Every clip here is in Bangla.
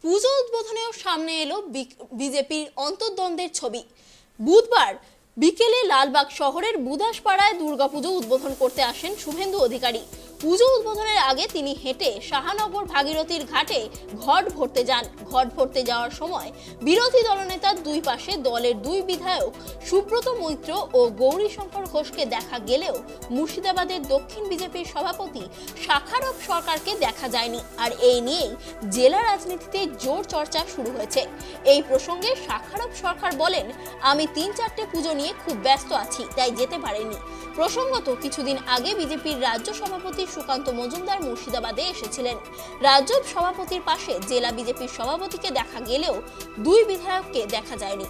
পুজো উদ্বোধনেও সামনে এলো বিজেপির অন্তর্দ্বন্দ্বের ছবি। বুধবার বিকেলে লালবাগ শহরের বুদাসপাড়ায় দুর্গাপুজো উদ্বোধন করতে আসেন শুভেন্দু অধিকারী। পুজো উদ্বোধনের আগে তিনি হেঁটে শাহানগর ভাগীরথীর ঘাটে ঘট ভরতে যান। ঘট ভরতে যাওয়ার সময় বিরোধী দলনেতার দুই পাশে দলের দুই বিধায়ক সুব্রত মৈত্র ও গৌরীশঙ্কর ঘোষকে দেখা গেলেও মুর্শিদাবাদের দক্ষিণ বিজেপির সভাপতি শাখারব সরকারকে দেখা যায়নি। আর এই নিয়েই জেলা রাজনীতিতে জোর চর্চা শুরু হয়েছে। এই প্রসঙ্গে শাখারব সরকার বলেন, আমি 3-4টে পুজো নিয়ে খুব ব্যস্ত আছি, তাই যেতে পারিনি। প্রসঙ্গত কিছুদিন আগে বিজেপির রাজ্য সভাপতি সুকান্ত মজুমদার মুর্শিদাবাদে এসেছিলেন। রাজ্য সভাপতির পাশে জেলা বিজেপির সভাপতিকে দেখা গেলেও দুই বিধায়ককে দেখা যায়নি।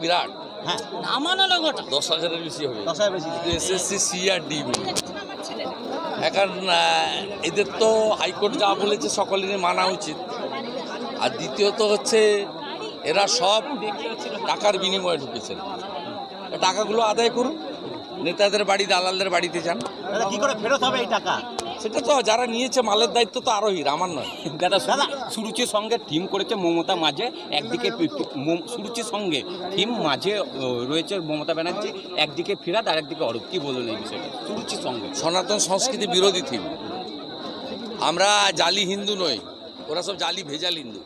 বিরাট, হ্যাঁ, নামানো লগটা 10,000-এর বেশি হবে। 10,000 বেশি। এসএসসি, সি আর ডি মিলে। এখন এদের তো হাইকোর্ট যা বলেছে সকলেরই মানা উচিত। আর দ্বিতীয়ত হচ্ছে এরা সব টাকার বিনিময়ে ঢুকেছেন। টাকাগুলো আদায় করুন, নেতাদের বাড়ি, দালালদের বাড়িতে যান। কি করে ফেরত হবে এই টাকা? সেটা তো যারা নিয়েছে মালের দায়িত্ব তো আরোহীর, আমার নয়। দাদা সুরুচির সঙ্গে টিম করেছে মমতা, মাঝে একদিকে সুরুচির সঙ্গে টিম, মাঝে রয়েছে মমতা ব্যানার্জি, একদিকে ফিরাদ আর একদিকে অরূপ। কি বলুন এই বিষয়টা সুরুচির সঙ্গে? সনাতন সংস্কৃতি বিরোধী থিম। আমরা জালি হিন্দু নই, ওরা সব জালি ভেজাল হিন্দু।